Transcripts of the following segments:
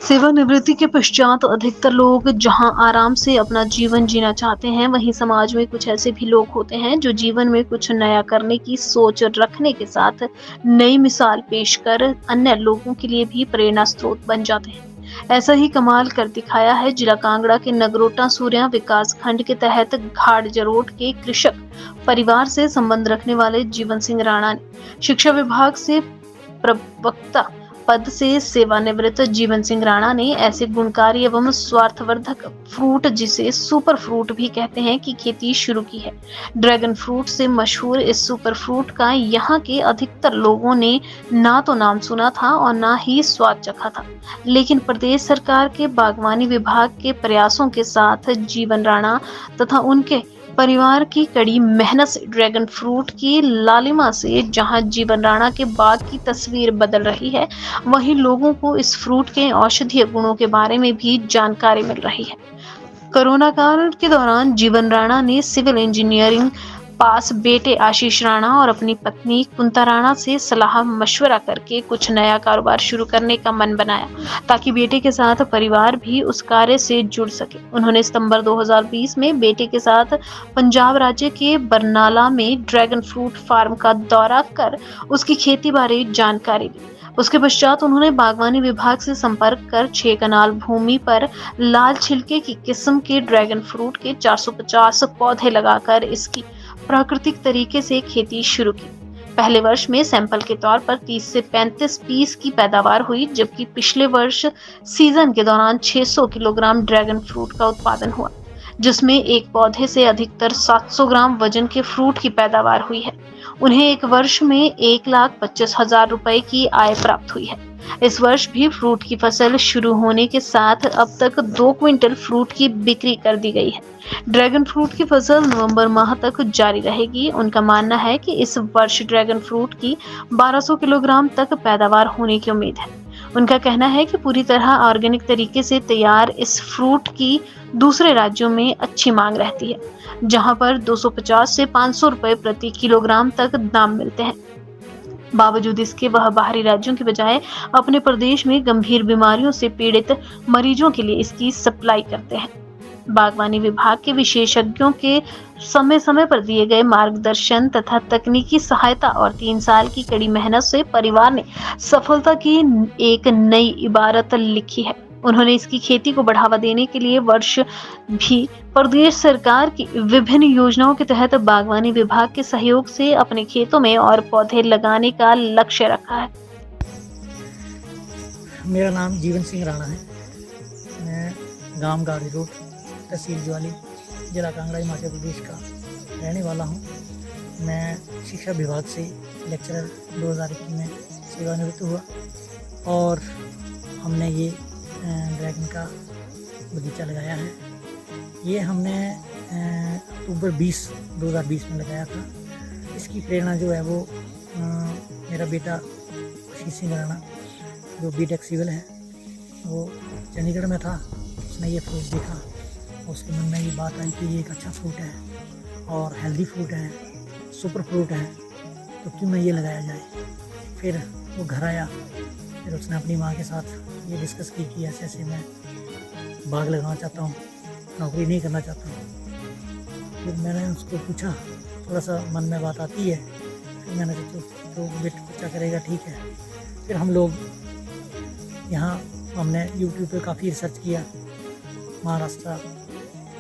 सेवानिवृत्ति के पश्चात अधिकतर लोग जहां आराम से अपना जीवन जीना चाहते हैं, वहीं समाज में कुछ ऐसे भी लोग होते हैं जो जीवन में कुछ नया करने की सोच रखने के साथ नई मिसाल पेश कर अन्य लोगों के लिए भी प्रेरणा स्रोत बन जाते हैं। ऐसा ही कमाल कर दिखाया है जिला कांगड़ा के नगरोटा सूर्या विकास खंड के तहत घाट जरोट के कृषक परिवार से संबंध रखने वाले जीवन सिंह राणा ने। शिक्षा विभाग से प्रवक्ता पद से सेवानिवृत्त जीवन सिंह राणा ने ऐसे गुणकारी एवं स्वार्थवर्धक फ्रूट, जिसे सुपर फ्रूट भी कहते हैं, की खेती शुरू की है। ड्रैगन फ्रूट से मशहूर इस सुपर फ्रूट का यहाँ के अधिकतर लोगों ने ना तो नाम सुना था और ना ही स्वाद चखा था, लेकिन प्रदेश सरकार के बागवानी विभाग के प्रयासों के साथ जीवन राणा तथा उनके परिवार की कड़ी मेहनत से ड्रैगन फ्रूट की लालिमा से जहां जीवन राणा के बाग की तस्वीर बदल रही है, वहीं लोगों को इस फ्रूट के औषधीय गुणों के बारे में भी जानकारी मिल रही है। कोरोना काल के दौरान जीवन राणा ने सिविल इंजीनियरिंग पास बेटे आशीष राणा और अपनी पत्नी कुंता राणा से सलाह मशवरा करके कुछ नया कारोबार शुरू करने का मन बनाया, ताकि बेटे के साथ परिवार भी उस कार्य से जुड़ सके। उन्होंने सितंबर 2020 में बेटे के साथ पंजाब राज्य के बरनाला में ड्रैगन फ्रूट फार्म का दौरा कर उसकी खेती बारे जानकारी ली। उसके पश्चात उन्होंने बागवानी विभाग से संपर्क कर 6 कनाल भूमि पर लाल छिलके की किस्म के ड्रैगन फ्रूट के 450 पौधे लगाकर इसकी प्राकृतिक तरीके से खेती शुरू की। पहले वर्ष में सैंपल के तौर पर 30 से 35 पीस की पैदावार हुई, जबकि पिछले वर्ष सीजन के दौरान 600 किलोग्राम ड्रैगन फ्रूट का उत्पादन हुआ, जिसमें एक पौधे से अधिकतर 700 ग्राम वजन के फ्रूट की पैदावार हुई है। उन्हें एक वर्ष में 1,25,000 रुपए की आय प्राप्त हुई है। इस वर्ष भी फ्रूट की फसल शुरू होने के साथ अब तक 2 क्विंटल फ्रूट की बिक्री कर दी गई है। ड्रैगन फ्रूट की फसल नवंबर माह तक जारी रहेगी। उनका मानना है कि इस वर्ष ड्रैगन फ्रूट की 1200 किलोग्राम तक पैदावार होने की उम्मीद है। उनका कहना है कि पूरी तरह ऑर्गेनिक तरीके से तैयार इस फ्रूट की दूसरे राज्यों में अच्छी मांग रहती है, जहां पर 250 से 500 रुपए प्रति किलोग्राम तक दाम मिलते हैं। बावजूद इसके वह बाहरी राज्यों के बजाय अपने प्रदेश में गंभीर बीमारियों से पीड़ित मरीजों के लिए इसकी सप्लाई करते हैं। बागवानी विभाग के विशेषज्ञों के समय समय पर दिए गए मार्गदर्शन तथा तकनीकी सहायता और 3 साल की कड़ी मेहनत से परिवार ने सफलता की एक नई इबारत लिखी है। उन्होंने इसकी खेती को बढ़ावा देने के लिए वर्ष भी प्रदेश सरकार की विभिन्न योजनाओं के तहत बागवानी विभाग के सहयोग से अपने खेतों में और पौधे लगाने का लक्ष्य रखा है। मेरा नाम जीवन सिंह राणा है। मैं गांव गाड़ी रोड, तहसील ज्वाली, जिला कांगड़ा, हिमाचल प्रदेश का रहने वाला हूं। मैं शिक्षा विभाग से लेक्चरर 2021 में सेवानिवृत्त हुआ और हमने ये ड्रैगन का बगीचा लगाया है। ये हमने अक्टूबर 2020 में लगाया था। इसकी प्रेरणा जो है वो मेरा बेटा आशीष सिंह राणा, जो बीटेक सिविल है, वो चंडीगढ़ में था। उसने ये फ्रूट देखा और उसके मन में ये बात आई कि ये एक अच्छा फ्रूट है और हेल्दी फ्रूट है, सुपर फ्रूट है, तो क्यों ना ये लगाया जाए। फिर वो घर आया, फिर उसने अपनी माँ के साथ ये डिस्कस की कि ऐसे ऐसे मैं बाग लगाना चाहता हूँ, नौकरी नहीं करना चाहता हूँ। फिर मैंने उसको पूछा, थोड़ा सा मन में बात आती है। फिर मैंने सोचा तो बेटा बच्चा करेगा, ठीक है। फिर हम लोग यहाँ हमने यूट्यूब पे काफ़ी रिसर्च किया, महाराष्ट्र,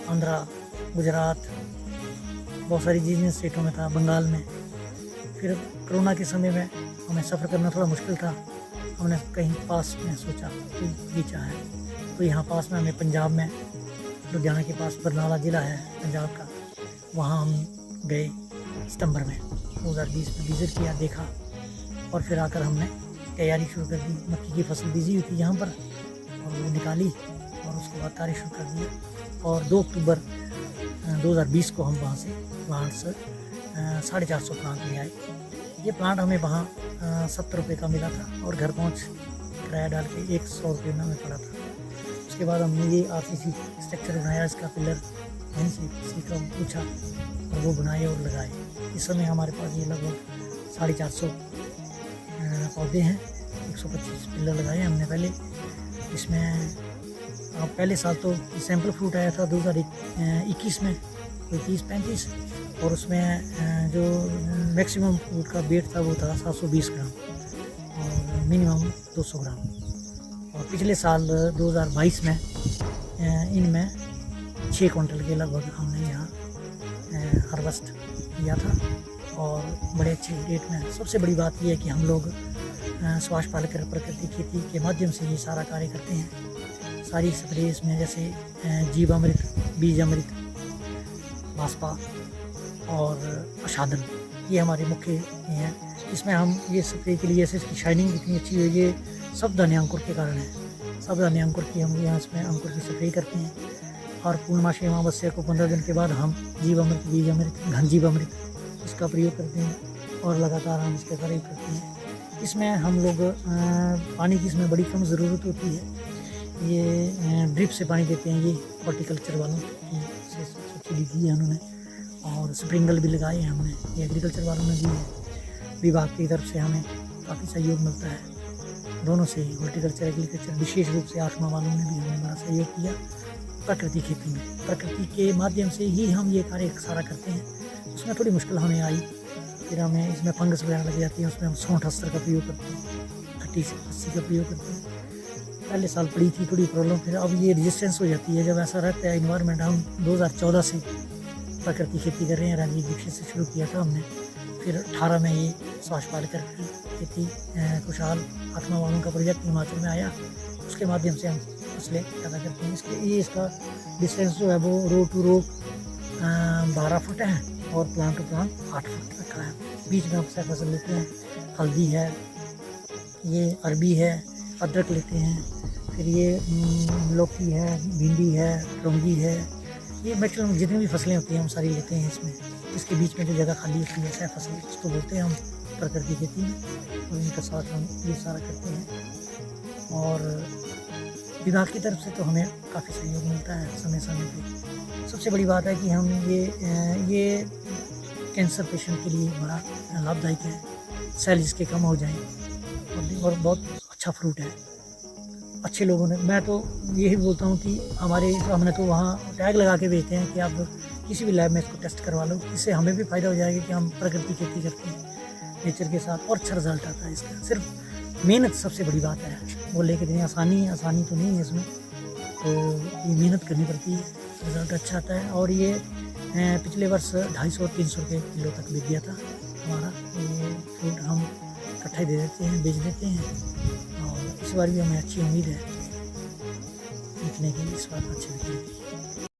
आंध्रा, गुजरात, बहुत सारी जिन स्टेटों में था, बंगाल में। फिर कोरोना के समय में हमें सफ़र करना थोड़ा मुश्किल था। हमने कहीं पास में सोचा कि बगीचा है, तो यहाँ पास में हमें पंजाब में, लुधियाना के पास बरनाला ज़िला है पंजाब का, वहाँ हम गए सितंबर में 2020 में, विज़िट किया, देखा और फिर आकर हमने तैयारी शुरू कर दी। मक्की की फसल बीजी हुई थी यहाँ पर और वो निकाली और उसके बाद तैयारी शुरू कर दी। और 2 अक्टूबर 2020 को हम वहाँ से 450 प्लांट ले आए। ये प्लांट हमें वहाँ 70 रुपये का मिला था और घर पहुँच किराया डाल के 100 रुपये में हमें पड़ा था। उसके बाद हमने ये RCC स्ट्रक्चर बनाया, इसका पिलर वहीं से किसी का पूछा और वो बनाए और लगाए। इस समय हमारे पास ये लगभग 450 पौधे हैं, 125 पिलर लगाए हमने पहले। इसमें पहले साल तो सैंपल फ्रूट आया था 2021 में, कोई 30-35, और उसमें जो मैक्सिमम फ्रूट का वेट था वो था 720 ग्राम और मिनिमम 200 ग्राम। और पिछले साल 2022 में इनमें 6 क्विंटल के लगभग हमने यहाँ हार्वेस्ट किया था और बड़े अच्छे रेट में। सबसे बड़ी बात यह है कि हम लोग सुभाष पालेकर प्राकृतिक खेती के माध्यम से ये सारा कार्य करते हैं। सारी स्प्रे इसमें जैसे जीवामृत, बीज अमृत, भास्पा और असाधन, ये हमारे मुख्य हैं। इसमें हम ये स्प्रे के लिए जैसे इसकी शाइनिंग इतनी अच्छी है, ये सब दाने अंकुर के कारण है। सब दाने अंकुर की हम यहाँ इसमें अंकुर की स्प्रे करते हैं। और पूर्णमासी अमावस्या को 15 दिन के बाद हम जीवामृत, बीज अमृत, घन जीवामृत इसका प्रयोग करते हैं और लगातार हम इसका प्रयोग करते हैं। इसमें हम लोग पानी की इसमें बड़ी कम ज़रूरत होती है। ये ड्रिप से पानी देते हैं, ये हॉर्टिकल्चर वालों की से सब्सिडी दी है उन्होंने, और स्प्रिंकल भी लगाए हैं हमने, ये एग्रीकल्चर वालों ने दी है। विभाग की तरफ से हमें काफ़ी सहयोग मिलता है दोनों से ही, हॉर्टिकल्चर, एग्रीकल्चर, विशेष रूप से आठमा वालों ने भी हमें बड़ा सहयोग किया प्रकृति खेती में। प्रकृति के माध्यम से ही हम ये कार्य सारा करते हैं। उसमें थोड़ी मुश्किल हमें आई, फिर हमें इसमें फंगस वगैरह लग जाती है, उसमें हम 60 का प्रयोग करते हैं, 30-80 का प्रयोग करते हैं। पहले साल पड़ी थी थोड़ी प्रॉब्लम, फिर अब ये रेजिस्टेंस हो जाती है जब ऐसा रहता है इन्वायरमेंट। हम 2014 से प्राकृतिक खेती कर रहे हैं, राजीव दीक्षित से शुरू किया था हमने, फिर 18 में ये सुभाष पालेकर की खेती खुशहाल आत्मा वालों का प्रोजेक्ट हिमाचल में आया, उसके माध्यम से हम फसलें पैदा करते हैं। इसके ये इसका डिस्टेंस जो है वो रो टू रो 12 फुट है और प्लांट टू प्लांट 8 फुट रखा है। बीच में हम फसल लेते हैं, हल्दी है, ये अरबी है, अदरक लेते हैं, फिर ये लौकी है, भिंडी है, लौंगी है, ये मैक्सिमम जितनी भी फसलें होती हैं हम सारी लेते हैं इसमें। इसके बीच में जो जगह खाली होती है सह फसल, उसको बोलते हैं हम प्रकृति खेती में, और इनका साथ हम ये सारा करते हैं। और विभाग की तरफ से तो हमें काफ़ी सहयोग मिलता है समय समय पे। सबसे बड़ी बात है कि हम ये कैंसर पेशेंट के लिए बड़ा लाभदायक है, सेल इसके कम हो जाएं, और बहुत अच्छा फ्रूट है। अच्छे लोगों ने, मैं तो यही बोलता हूँ कि हमने तो वहाँ टैग लगा के भेजते हैं कि आप किसी भी लैब में इसको टेस्ट करवा लो, इससे हमें भी फ़ायदा हो जाएगा कि हम प्रकृति खेती करते हैं नेचर के साथ, और अच्छा रिजल्ट आता है इसका। सिर्फ मेहनत सबसे बड़ी बात है, बोले कि आसानी तो नहीं है इसमें, तो ये मेहनत करनी पड़ती है, रिज़ल्ट अच्छा आता है। और ये पिछले वर्ष 250-300 रुपये किलो तक बिक गया था हमारा। ये फ्रूट हम इकट्ठा दे देते हैं, बेच देते हैं, और इस बार भी हमें अच्छी उम्मीद है बिकने की, इस बार अच्छी बिकेगी।